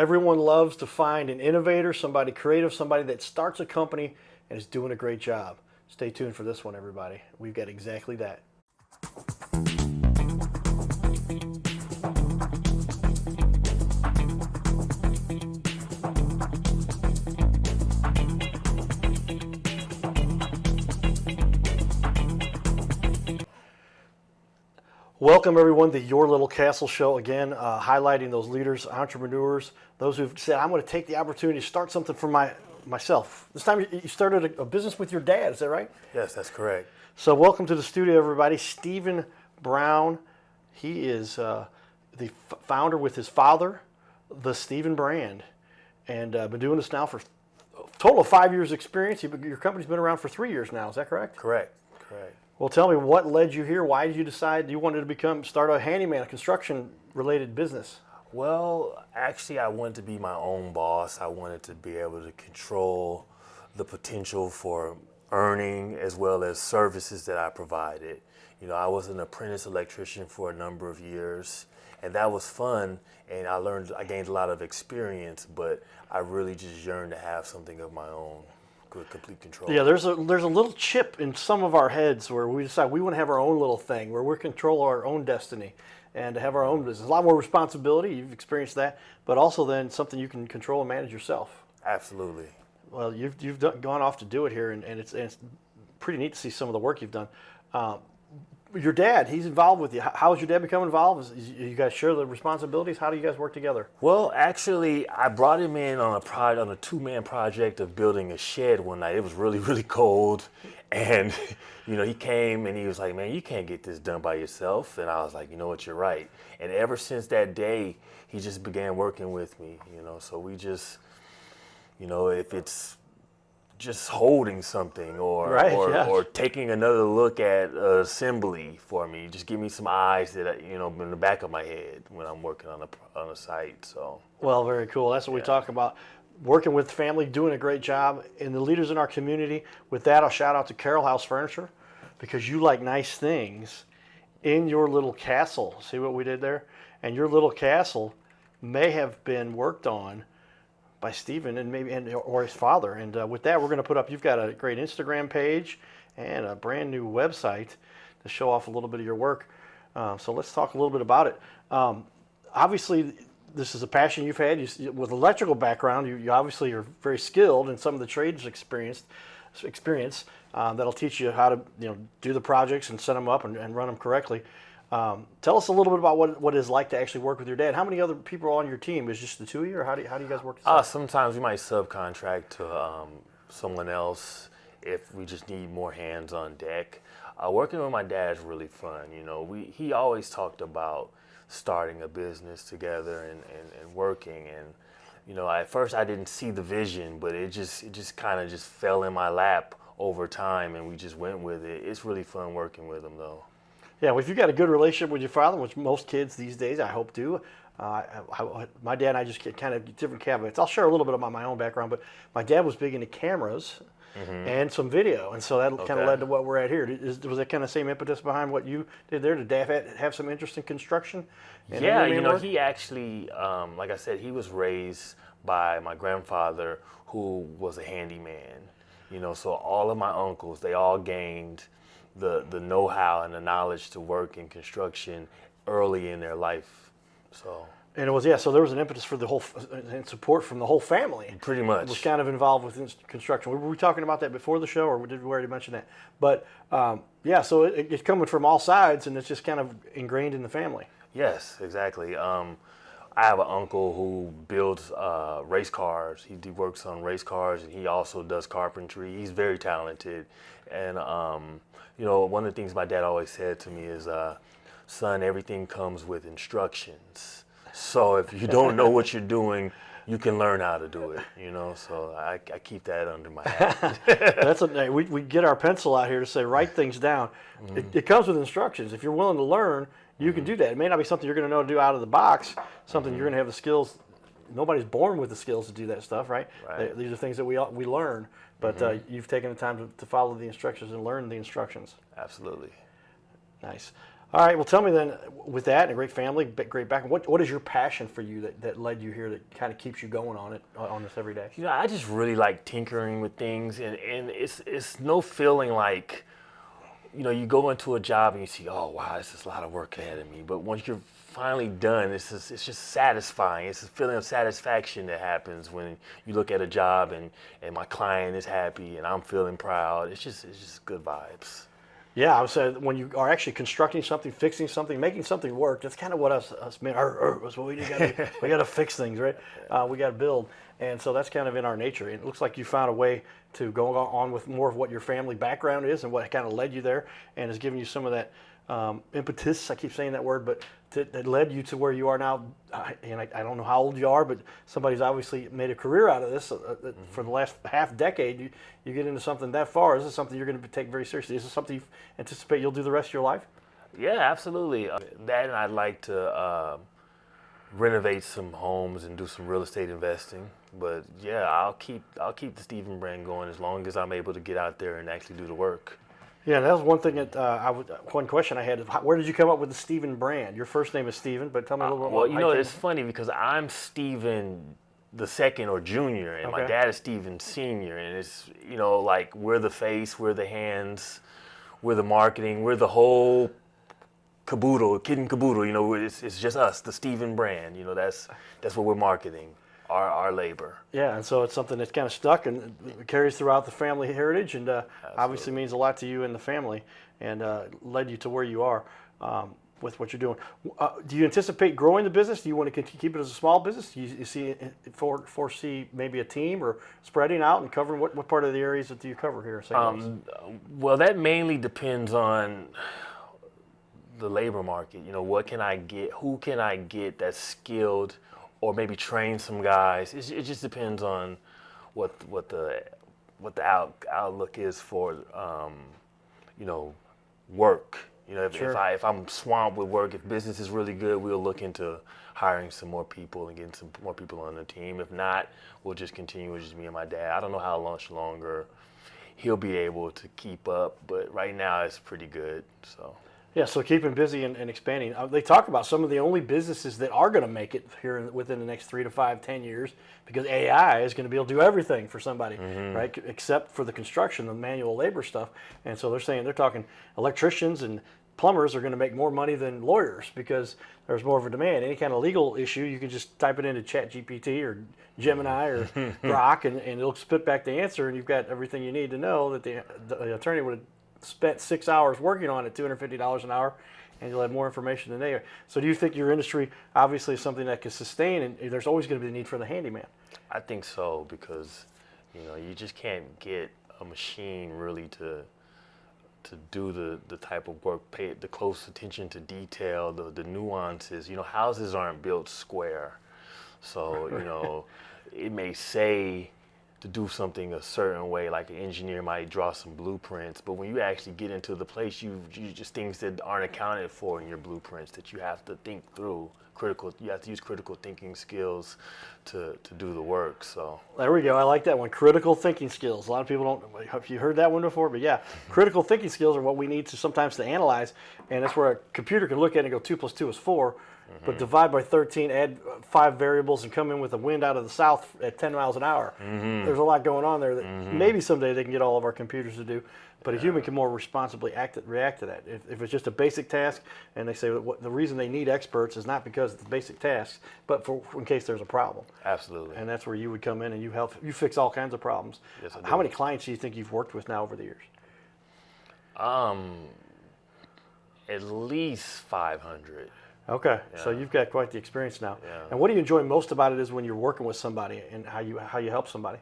Everyone loves to find an innovator, somebody creative, somebody that starts a company and is doing a great job. Stay tuned for this one, everybody. We've got exactly that. Welcome, everyone, to Your Little Castle Show. Again, highlighting those leaders, entrepreneurs, those who've said, I'm going to take the opportunity to start something for myself. This time you started a business with your dad, is that right? Yes, that's correct. So welcome to the studio, everybody. Stephen Brown. He is the founder with his father, the Stephen brand, and been doing this now for a total of 5 years experience. Your company's been around for 3 years now, is that correct? Correct. Well, tell me, what led you here? Why did you decide you wanted to start a handyman, a construction-related business? Well, actually, I wanted to be my own boss. I wanted to be able to control the potential for earning as well as services that I provided. You know, I was an apprentice electrician for a number of years, and that was fun, and I gained a lot of experience, but I really just yearned to have something of my own. Good, complete control. Yeah, there's a little chip in some of our heads where we decide we want to have our own little thing, where we control our own destiny and to have our own business. A lot more responsibility, you've experienced that, but also then something you can control and manage yourself. Absolutely. Well, you've gone off to do it here, and it's pretty neat to see some of the work you've done. Your dad, he's involved with you. How has your dad become involved? You guys share the responsibilities? How do you guys work together? Well, actually, I brought him in on a two-man project of building a shed one night. It was really, really cold, and you know, he came and he was like, "Man, you can't get this done by yourself." And I was like, "You know what? You're right." And ever since that day, he just began working with me. You know, so we just, you know, if it's just holding something or taking another look at assembly for me, just give me some eyes that, you know, in the back of my head when I'm working on a site. So well, very cool. That's what we talk about, working with family, doing a great job, and the leaders in our community. With that, I'll shout out to Carroll House Furniture, because you like nice things in your little castle. See what we did there? And your little castle may have been worked on by Stephen or his father. And with that, we're going to put up, you've got a great Instagram page and a brand new website to show off a little bit of your work. So let's talk a little bit about it. Obviously, this is a passion you've had. With electrical background, you obviously are very skilled in some of the trades experience that'll teach you how to do the projects and set them up and run them correctly. Tell us a little bit about what it is like to actually work with your dad. How many other people are on your team? Is it just the two of you, or how do you guys work this out? Sometimes we might subcontract to someone else if we just need more hands on deck. Working with my dad is really fun. You know, he always talked about starting a business together and working. And you know, at first I didn't see the vision, but it just kind of just fell in my lap over time, and we just went with it. It's really fun working with him, though. Yeah, well, if you've got a good relationship with your father, which most kids these days, I hope do. My dad and I just get kind of different caveats. I'll share a little bit about my own background, but my dad was big into cameras and some video, and so that kind of led to what we're at here. Was that kind of same impetus behind what you did there? Did Dad have some interest in construction? Yeah, you know, he actually, like I said, he was raised by my grandfather, who was a handyman. You know, so all of my uncles, they all gained the know-how and the knowledge to work in construction early in their life. So and it was so there was an impetus for the whole and support from the whole family. Pretty much. It was kind of involved with construction. Were we talking about that before the show, or did we already mention that? But so it's coming from all sides, and it's just kind of ingrained in the family. Yes, exactly. I have an uncle who builds race cars. He works on race cars, and he also does carpentry. He's very talented. And, you know, one of the things my dad always said to me is, son, everything comes with instructions. So if you don't know what you're doing, you can learn how to do it, you know. So I keep that under my hat. We get our pencil out here to say, write things down. It comes with instructions. If you're willing to learn, you can do that. It may not be something you're going to know to do out of the box, something you're going to have the skills. Nobody's born with the skills to do that stuff, right? These are things that we learn, but you've taken the time to follow the instructions and learn the instructions. Absolutely. Nice. All right. Well, tell me then, with that and a great family, great background, what is your passion for you that led you here that kind of keeps you going on this every day? You know, I just really like tinkering with things, and it's no feeling like, you know, you go into a job and you see, oh wow, this is a lot of work ahead of me. But once you're finally done, it's just satisfying. It's a feeling of satisfaction that happens when you look at a job and my client is happy and I'm feeling proud. It's just good vibes. Yeah, I would say when you are actually constructing something, fixing something, making something work, that's kind of what us men are. That's what we got to we got to fix things, right? We got to build, and so that's kind of in our nature. It looks like you found a way to go on with more of what your family background is and what kind of led you there, and has given you some of that impetus. I keep saying that word, but that led you to where you are now. And I don't know how old you are, but somebody's obviously made a career out of this for the last half decade. You get into something that far. Is this something you're going to take very seriously? Is this something you anticipate you'll do the rest of your life? Yeah, absolutely. That, and I'd like to renovate some homes and do some real estate investing. But yeah, I'll keep the Stephen brand going as long as I'm able to get out there and actually do the work. Yeah, that was one thing that one question I had is where did you come up with the Stephen brand? Your first name is Stephen, but tell me a little bit more. Well, you know, it's funny because I'm Stephen the second or junior, and my Okay. dad is Stephen Senior, and it's, you know, like we're the face, we're the hands, we're the marketing, we're the whole caboodle, kid and caboodle. You know, it's just us, the Stephen brand. You know, that's what we're marketing, our labor. Yeah, and so it's something that's kind of stuck and it carries throughout the family heritage, and obviously means a lot to you and the family, and led you to where you are with what you're doing. Do you anticipate growing the business? Do you want to keep it as a small business? Do you foresee maybe a team or spreading out and covering what part of the areas that do you cover here in St. Louis? Well, that mainly depends on the labor market. You know, what can I get? Who can I get that's skilled, or maybe train some guys? It just depends on what the outlook is for you know, work. You know, Sure. if I'm swamped with work, if business is really good, we'll look into hiring some more people and getting some more people on the team. If not, we'll just continue with just me and my dad. I don't know how much longer he'll be able to keep up, but right now it's pretty good. So. Yeah, so keeping busy and expanding. They talk about some of the only businesses that are going to make it here within the next 3 to 5, 10 years, because AI is going to be able to do everything for somebody, right? Except for the construction, the manual labor stuff. And so they're talking electricians and plumbers are going to make more money than lawyers because there's more of a demand. Any kind of legal issue, you can just type it into ChatGPT or Gemini or Grok, and it'll spit back the answer, and you've got everything you need to know that the attorney would have spent 6 hours working on it, $250 an hour, and you'll have more information than they are. So do you think your industry obviously is something that can sustain, and there's always going to be the need for the handyman? I think so, because, you know, you just can't get a machine really to do the type of work, pay the close attention to detail, the nuances. You know, houses aren't built square. So, you know, it may say to do something a certain way, like an engineer might draw some blueprints, but when you actually get into the place, you just things that aren't accounted for in your blueprints that you have to think through. You have to use critical thinking skills to do the work. So There we go. I like that one. Critical thinking skills. A lot of people don't. Have you heard that one before? But yeah, critical thinking skills are what we need to sometimes to analyze, and that's where a computer can look at it and go 2 + 2 is 4, but divide by 13, add 5 variables, and come in with a wind out of the south at 10 miles an hour. There's a lot going on there that maybe someday they can get all of our computers to do. But a human can more responsibly react to that. If it's just a basic task, and they say that the reason they need experts is not because it's basic tasks, but for in case there's a problem. absolutely. And that's where you would come in and you fix all kinds of problems. Yes, I do. How many clients do you think you've worked with now over the years? At least 500. Okay, so you've got quite the experience now. Yeah. And what do you enjoy most about it is when you're working with somebody and how you help somebody?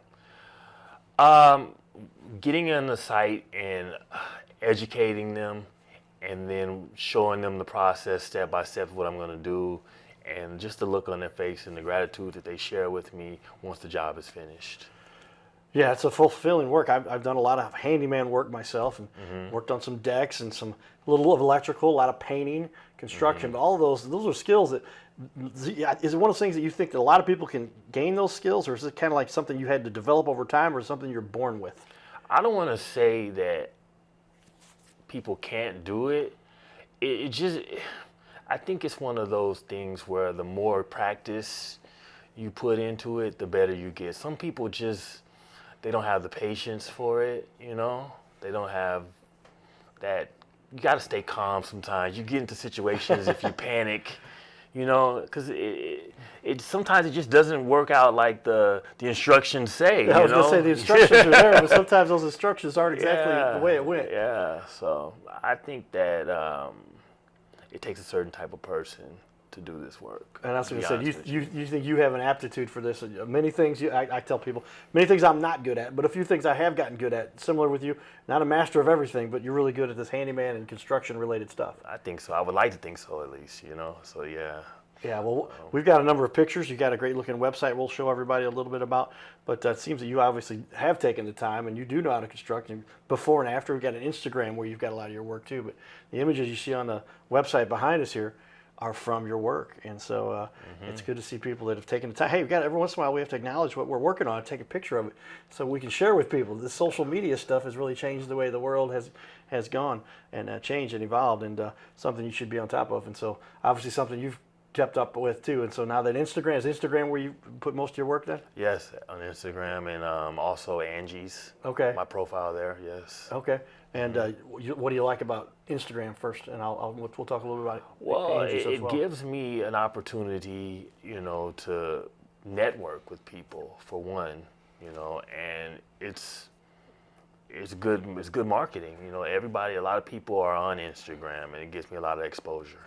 Getting on the site and educating them, and then showing them the process step by step of what I'm going to do, and just the look on their face and the gratitude that they share with me once the job is finished. Yeah, it's a fulfilling work. I've done a lot of handyman work myself and worked on some decks and some little of electrical, a lot of painting, construction. But all of those are skills that, is it one of those things that you think that a lot of people can gain those skills, or is it kind of like something you had to develop over time, or something you're born with? I don't want to say that people can't do it. it just, I think it's one of those things where the more practice you put into it, the better you get. Some people just, they don't have the patience for it, you know? They don't have that. You got to stay calm sometimes. You get into situations if you panic, you know, because it sometimes it just doesn't work out like the instructions say. Yeah, I was going to say the instructions are there, but sometimes those instructions aren't exactly the way it went. Yeah, so I think that it takes a certain type of person to do this work. And I was going to say, you think you have an aptitude for this. Many things, I tell people, many things I'm not good at, but a few things I have gotten good at. Similar with you, not a master of everything, but you're really good at this handyman and construction-related stuff. I think so. I would like to think so, at least, you know, so yeah. Yeah, well, we've got a number of pictures. You've got a great-looking website we'll show everybody a little bit about, but it seems that you obviously have taken the time, and you do know how to construct. And before and after, we've got an Instagram where you've got a lot of your work, too, but the images you see on the website behind us here are from your work, and so it's good to see people that have taken the time. Hey, we got every once in a while we have to acknowledge what we're working on, take a picture of it, so we can share with people. This social media stuff has really changed the way the world has gone and changed and evolved, and something you should be on top of. And so obviously something you've kept up with too. And so now that is Instagram where you put most of your work then? Yes, on Instagram, and also Angie's. Okay. My profile there, yes. Okay. And what do you like about Instagram first? And we'll talk a little bit about Well, Angie's as well. it gives me an opportunity, you know, to network with people for one, you know, and it's good marketing. You know, a lot of people are on Instagram, and it gives me a lot of exposure.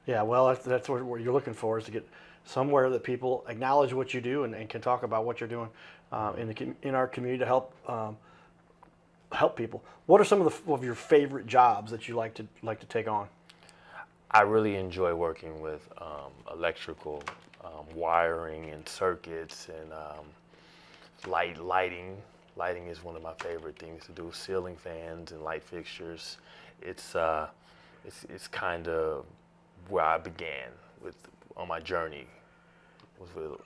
Yeah, well, that's what you're looking for, is to get somewhere that people acknowledge what you do and can talk about what you're doing in our community to help people. What are some of your favorite jobs that you like to take on? I really enjoy working with electrical wiring and circuits and lighting. Lighting is one of my favorite things to do. Ceiling fans and light fixtures. It's kind of where I began on my journey was with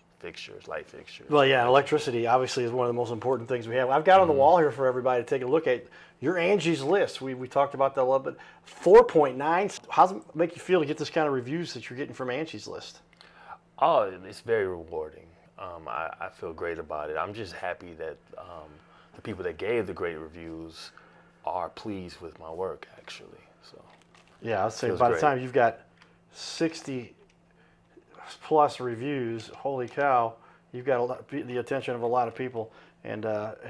light fixtures. Well, yeah, electricity obviously is one of the most important things we have. I've got on the wall here for everybody to take a look at your Angie's List. We talked about that a little bit. 4.9. How does it make you feel to get this kind of reviews that you're getting from Angie's List? Oh, it's very rewarding. I feel great about it. I'm just happy that the people that gave the great reviews are pleased with my work, actually. So. Yeah, I'd say by the time you've got 60 plus reviews, holy cow, you've got the attention of a lot of people and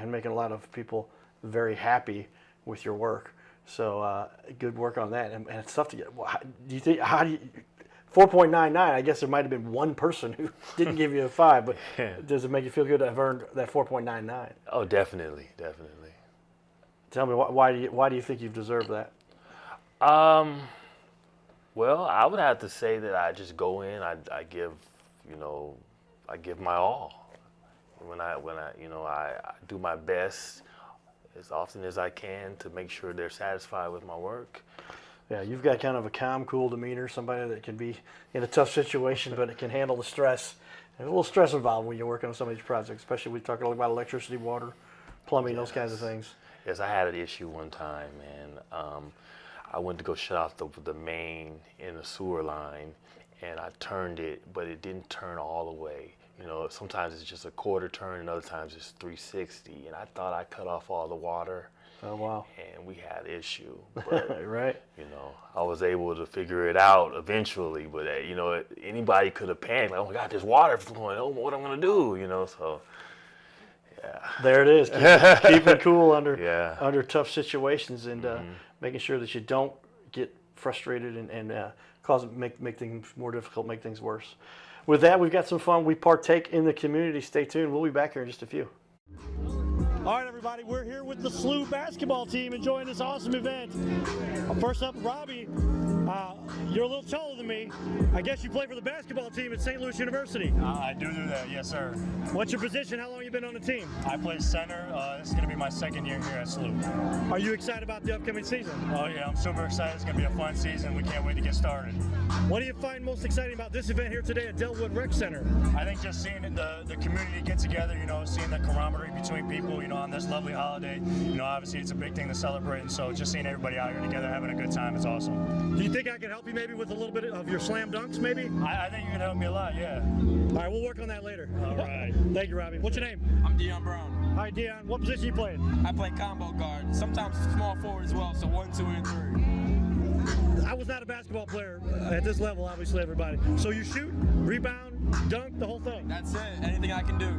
making a lot of people very happy with your work. So good work on that, and it's tough to get. Do you think 4.99? I guess there might have been one person who didn't give you a 5, but does it make you feel good to have earned that 4.99? Oh, definitely. Tell me why do you think you've deserved that? Well, I would have to say that I just go in. I give my all. When I do my best as often as I can to make sure they're satisfied with my work. Yeah, you've got kind of a calm, cool demeanor. Somebody that can be in a tough situation, but it can handle the stress. There's a little stress involved when you're working on some of these projects, especially we talk about electricity, water, plumbing, those kinds of things. Yes, I had an issue one time, and I went to go shut off the main in the sewer line, and I turned it, but it didn't turn all the way. You know, sometimes it's just a quarter turn, and other times it's 360. And I thought I cut off all the water. Oh, wow. And we had an issue. But, right. You know, I was able to figure it out eventually. But, anybody could have panicked. Like, oh, my God, there's water flowing. Oh, what am I going to do? You know, so, yeah. There it is. Keeping cool under tough situations and making sure that you don't get frustrated and make things more difficult, make things worse. With that, we've got some fun. We partake in the community. Stay tuned. We'll be back here in just a few. All right, everybody, we're here with the SLU basketball team enjoying this awesome event. First up, Robbie. You're a little taller than me. I guess you play for the basketball team at St. Louis University. I do that, yes, sir. What's your position? How long have you been on the team? I play center. This is going to be my second year here at SLU. Are you excited about the upcoming season? Oh, yeah, I'm super excited. It's going to be a fun season. We can't wait to get started. What do you find most exciting about this event here today at Delwood Rec Center? I think just seeing the community get together, seeing the camaraderie between people, on this lovely holiday. Obviously it's a big thing to celebrate, and so just seeing everybody out here together having a good time is awesome. Do you think I can help you maybe with a little bit of your slam dunks maybe? I think you can help me a lot, yeah. All right, we'll work on that later. All right. Thank you, Robbie. What's your name? I'm Dion Brown. All right, Dion, what position you playing? I play combo guard, sometimes small forward as well, so 1, 2, and 3. I was not a basketball player at this level, obviously, everybody. So you shoot, rebound, dunk, the whole thing? That's it, anything I can do.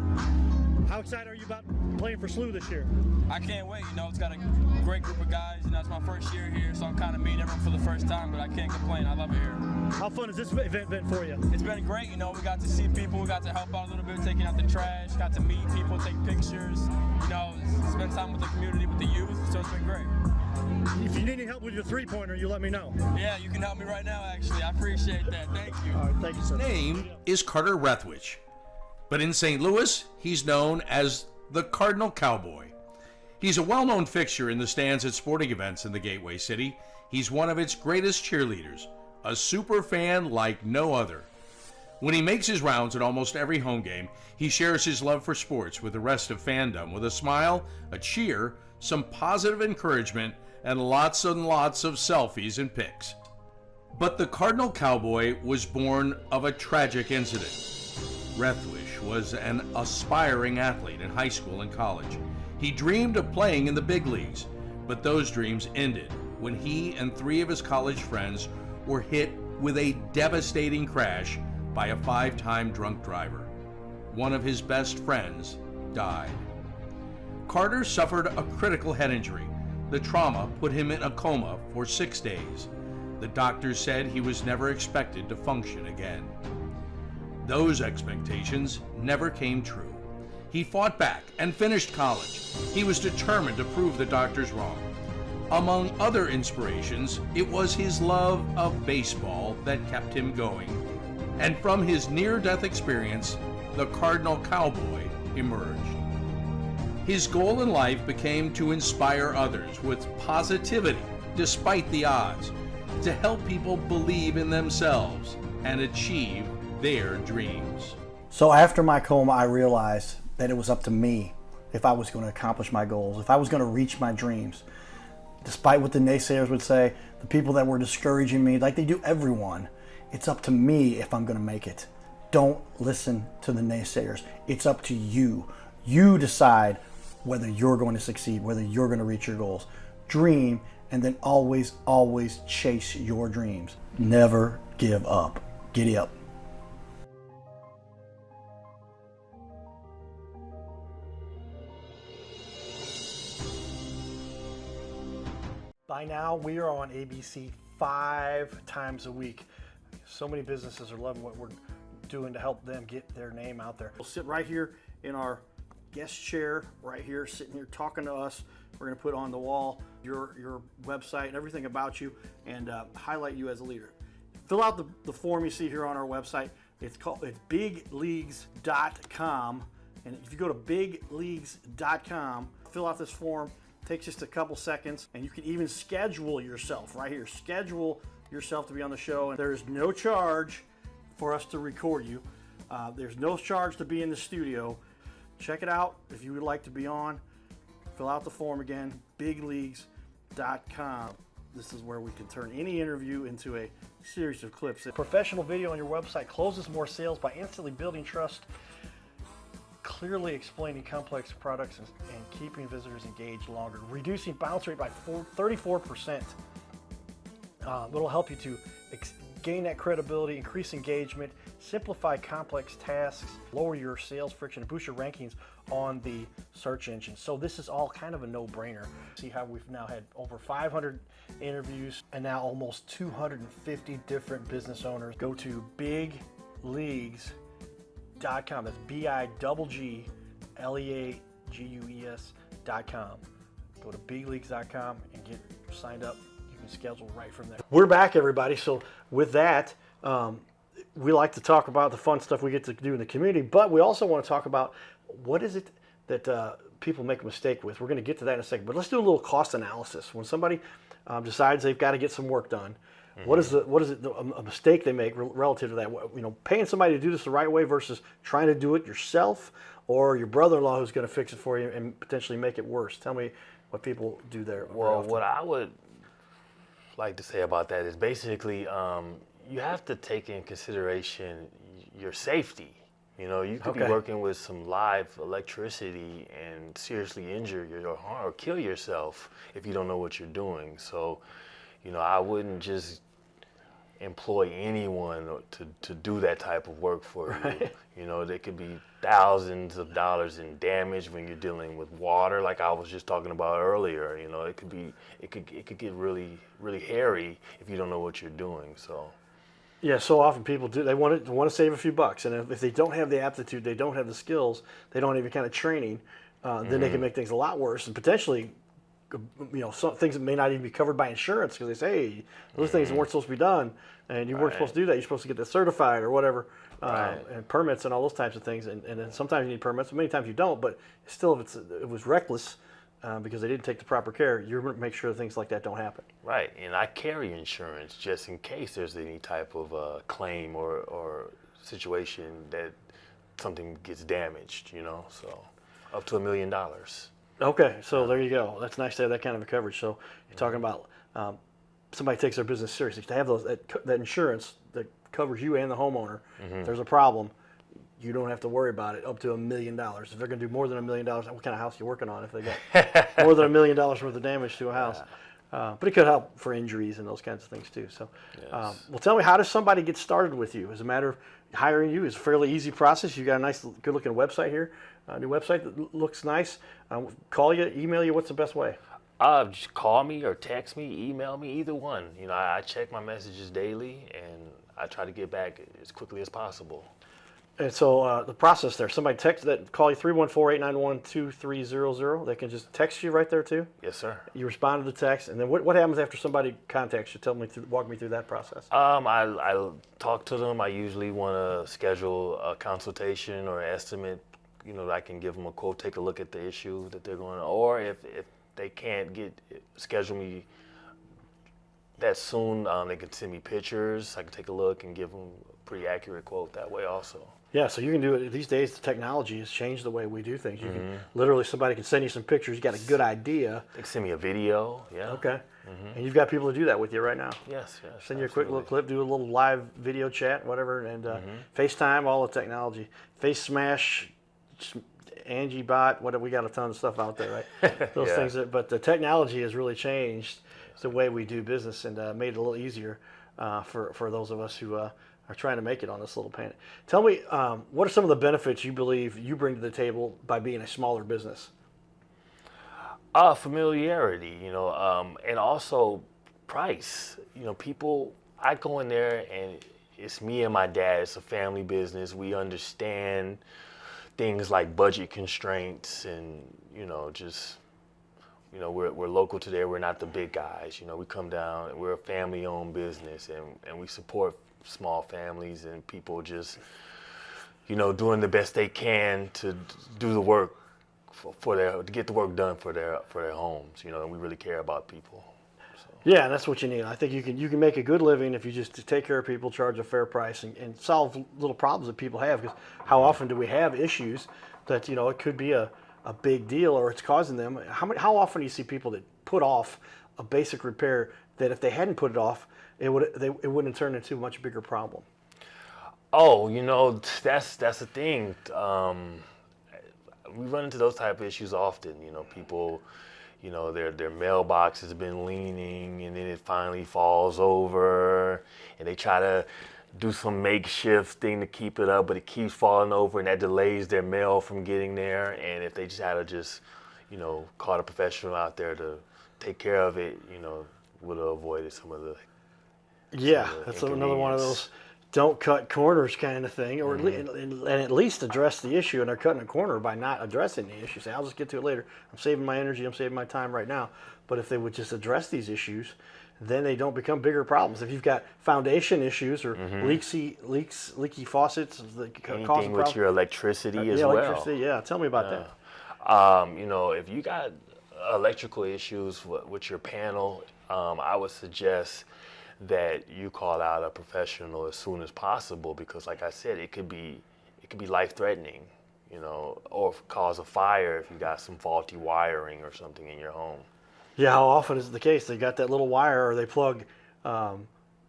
How excited are you about playing for SLU this year? I can't wait, it's got a great group of guys, it's my first year here, so I'm kind of meeting everyone for the first time, but I can't complain, I love it here. How fun has this event been for you? It's been great, we got to see people, we got to help out a little bit, taking out the trash, got to meet people, take pictures, spend time with the community, with the youth, so it's been great. If you need any help with your three-pointer, you let me know. Yeah, you can help me right now, actually, I appreciate that, thank you. All right, thank you, sir. His name is Carter Rethwich, but in St. Louis, he's known as the Cardinal Cowboy. He's a well-known fixture in the stands at sporting events in the Gateway City. He's one of its greatest cheerleaders, a super fan like no other. When he makes his rounds at almost every home game, he shares his love for sports with the rest of fandom with a smile, a cheer, some positive encouragement, and lots of selfies and pics. But the Cardinal Cowboy was born of a tragic incident. Rethwich was an aspiring athlete in high school and college. He dreamed of playing in the big leagues, but those dreams ended when he and 3 of his college friends were hit with a devastating crash by a 5-time drunk driver. One of his best friends died. Carter suffered a critical head injury. The trauma put him in a coma for 6 days. The doctors said he was never expected to function again. Those expectations never came true. He fought back and finished college. He was determined to prove the doctors wrong. Among other inspirations, it was his love of baseball that kept him going. And from his near-death experience, the Cardinal Cowboy emerged. His goal in life became to inspire others with positivity despite the odds, to help people believe in themselves and achieve their dreams. So after my coma, I realized that it was up to me if I was going to accomplish my goals, if I was going to reach my dreams. Despite what the naysayers would say, the people that were discouraging me, like they do everyone, it's up to me if I'm going to make it. Don't listen to the naysayers. It's up to you. You decide whether you're going to succeed, whether you're going to reach your goals. Dream, and then always, always chase your dreams. Never give up. Giddy up. By now, we are on ABC 5 times a week. So many businesses are loving what we're doing to help them get their name out there. We'll sit right here in our guest chair, right here, sitting here talking to us. We're going to put on the wall your website and everything about you, and highlight you as a leader. Fill out the form you see here on our website. It's bigleagues.com, and if you go to bigleagues.com, fill out this form. Takes just a couple seconds, and you can even schedule yourself right here. Schedule yourself to be on the show, and there's no charge for us to record you. There's no charge to be in the studio. Check it out if you would like to be on. Fill out the form again, bigleagues.com. This is where we can turn any interview into a series of clips. Professional video on your website closes more sales by instantly building trust, clearly explaining complex products, and keeping visitors engaged longer, reducing bounce rate by 34%. It'll help you to gain that credibility, increase engagement, simplify complex tasks, lower your sales friction, and boost your rankings on the search engine. So this is all kind of a no-brainer. See how we've now had over 500 interviews and now almost 250 different business owners. Go to bigleagues.com. That's bigleagues.com. Go to bigleagues.com and get signed up. You can and schedule right from there. We're back, everybody. So with that, we like to talk about the fun stuff we get to do in the community, but we also want to talk about what is it that people make a mistake with. We're going to get to that in a second, but let's do a little cost analysis. When somebody decides they've got to get some work done, what is a mistake they make relative to that? You know, paying somebody to do this the right way versus trying to do it yourself, or your brother-in-law who's going to fix it for you and potentially make it worse. Tell me what people do there. Well, what I would like to say about that is basically you have to take in consideration your safety. You know, you could be working with some live electricity and seriously injure or kill yourself if you don't know what you're doing. So, you know, I wouldn't just employ anyone to do that type of work for you. You know, there could be thousands of dollars in damage when you're dealing with water, like I was just talking about earlier. You know, it could get really, really hairy if you don't know what you're doing. So. Yeah, so often people do. They want to save a few bucks, and if they don't have the aptitude, they don't have the skills, they don't have any kind of training, then they can make things a lot worse, and potentially, you know, some things that may not even be covered by insurance because they say, hey, those things weren't supposed to be done, and you weren't supposed to do that. You're supposed to get that certified or whatever, and permits and all those types of things. And then sometimes you need permits, many times you don't. But still, if it was reckless because they didn't take the proper care, you're going to make sure things like that don't happen. Right, and I carry insurance just in case there's any type of claim or situation that something gets damaged, you know, so up to $1 million. Okay, so there you go. That's nice to have that kind of a coverage. So you're talking about somebody takes their business seriously. To have that insurance that covers you and the homeowner, if there's a problem, you don't have to worry about it up to $1 million. If they're going to do more than $1 million, what kind of house are you working on if they got more than $1 million worth of damage to a house? But it could help for injuries and those kinds of things too. So, well, tell me, how does somebody get started with you? As a matter of hiring you, it's a fairly easy process. You got a nice, good-looking website here, a new website that looks nice. Call you, email you. What's the best way? Just call me or text me, email me, either one. You know, I check my messages daily, and I try to get back as quickly as possible. And so the process there, somebody call you 314-891-2300. They can just text you right there too? Yes, sir. You respond to the text, and then what happens after somebody contacts you? Walk me through that process. I talk to them. I usually want to schedule a consultation or an estimate. You know, I can give them a quote, take a look at the issue that they're going to, or if they can't schedule me that soon, they can send me pictures. I can take a look and give them a pretty accurate quote that way also. Yeah, so you can do it. These days, the technology has changed the way we do things. You can literally, somebody can send you some pictures. You got a good idea. They can send me a video. Yeah. Okay. And you've got people to do that with you right now. Yes. Send you a quick little clip, do a little live video chat, whatever, and FaceTime, all the technology, Face Smash, Angie Bot. We got a ton of stuff out there, right? Those things. But the technology has really changed the way we do business and made it a little easier for those of us who are trying to make it on this little planet. Tell me, what are some of the benefits you believe you bring to the table by being a smaller business? Familiarity, you know, and also price. You know, I go in there and it's me and my dad. It's a family business. We understand things like budget constraints and, you know, just, you know, we're local today. We're not the big guys. You know, we come down and we're a family-owned business, and we support small families and people just, you know, doing the best they can to do the work to get the work done for their homes. You know, and we really care about people. So. Yeah, and that's what you need. I think you can make a good living if you just take care of people, charge a fair price, and solve little problems that people have. Because how often do we have issues that, you know, it could be a big deal or it's causing them? How often do you see people that put off a basic repair that if they hadn't put it off, it wouldn't turn into a much bigger problem? Oh, you know, that's the thing. We run into those type of issues often. You know, people, you know, their mailbox has been leaning and then it finally falls over, and they try to do some makeshift thing to keep it up, but it keeps falling over, and that delays their mail from getting there. And if they just had to you know, call a professional out there to take care of it, you know, would have avoided some of the. Yeah, that's another one of those don't cut corners kind of thing, or and at least address the issue. And they're cutting a corner by not addressing the issue. Say, I'll just get to it later. I'm saving my energy. I'm saving my time right now. But if they would just address these issues, then they don't become bigger problems. If you've got foundation issues or leaky faucets, that cause Anything problems. with your electricity as yeah, well. electricity. Yeah, tell me about that. If you got electrical issues with your panel, I would suggest that you call out a professional as soon as possible, because like I said, it could be life-threatening, or cause a fire if you got some faulty wiring or something in your home. Yeah, how often is it the case? They got that little wire, or they plug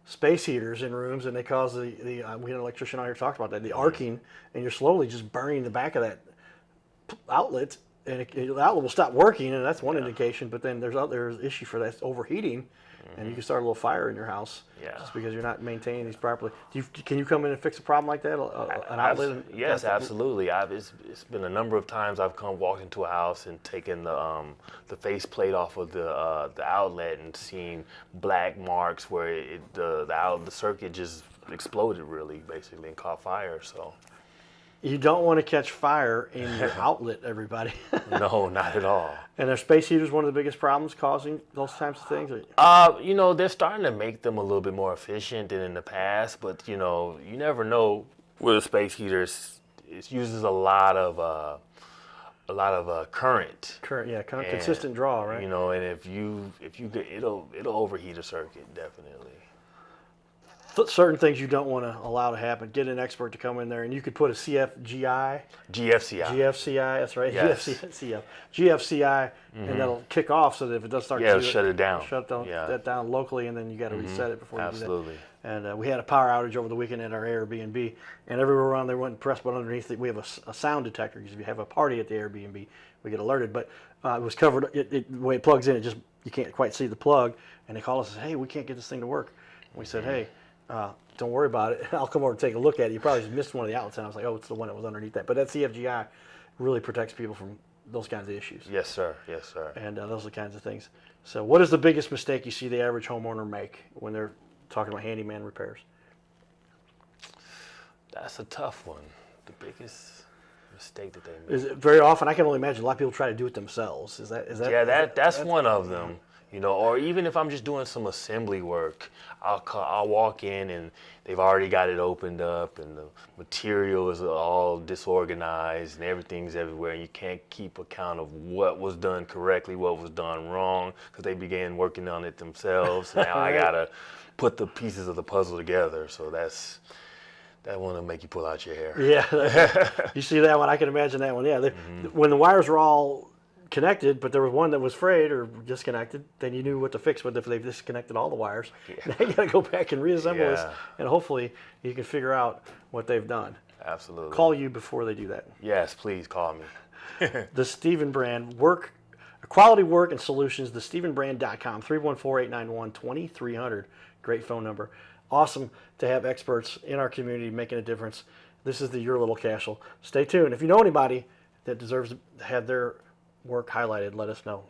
space heaters in rooms, and they cause we had an electrician on here talked about that, the arcing, and you're slowly just burning the back of that outlet, and the outlet will stop working, and that's one indication. But then there's issue for that overheating, and you can start a little fire in your house just because you're not maintaining these properly. Can you come in and fix a problem like that? An outlet? Yes, absolutely. It's been a number of times I've walked into a house and taken the face plate off of the outlet and seen black marks where the circuit just exploded, really, basically, and caught fire. So. You don't want to catch fire in your outlet, everybody. No, not at all. And are space heaters one of the biggest problems causing those types of things? They're starting to make them a little bit more efficient than in the past, but you never know with a space heater. It uses a lot of current. Consistent draw, right? And if you get, it'll overheat a circuit, definitely. Certain things you don't want to allow to happen. Get an expert to come in there, and you could put a GFCI, that's right. Yes. GFCI, and that'll kick off so that if it does start it'll shut it down. That down locally, and then you got to reset it before you do that. Absolutely. And we had a power outage over the weekend at our Airbnb, and everywhere around there went and pressed, but underneath it we have a sound detector, because if you have a party at the Airbnb, we get alerted. But it was covered. The way it plugs in, you can't quite see the plug, and they call us and say, hey, we can't get this thing to work. And we said, hey. Don't worry about it. I'll come over and take a look at it. You probably just missed one of the outlets, and I was like, oh, it's the one that was underneath that. But that CFGI really protects people from those kinds of issues. Yes, sir. Yes, sir. And those are the kinds of things. So what is the biggest mistake you see the average homeowner make when they're talking about handyman repairs? That's a tough one. The biggest mistake that they make. Is it very often? I can only imagine a lot of people try to do it themselves. Is that? Yeah, that's one of them. Or even if I'm just doing some assembly work, I'll walk in and they've already got it opened up and the material is all disorganized and everything's everywhere, and you can't keep account of what was done correctly, what was done wrong, because they began working on it themselves. Now I gotta put the pieces of the puzzle together. So that one will make you pull out your hair. Yeah, you see that one? I can imagine that one. Yeah, when the wires were all connected, but there was one that was frayed or disconnected, then you knew what to fix. But if they've disconnected all the wires, now you got to go back and reassemble this, and hopefully you can figure out what they've done. Absolutely. Call you before they do that. Yes, please call me. The Stephen Brand quality work and solutions. TheStephenBrand.com, 314-891-2300. Great phone number. Awesome to have experts in our community making a difference. This is Your Little Castle. Stay tuned. If you know anybody that deserves to have their work highlighted, let us know.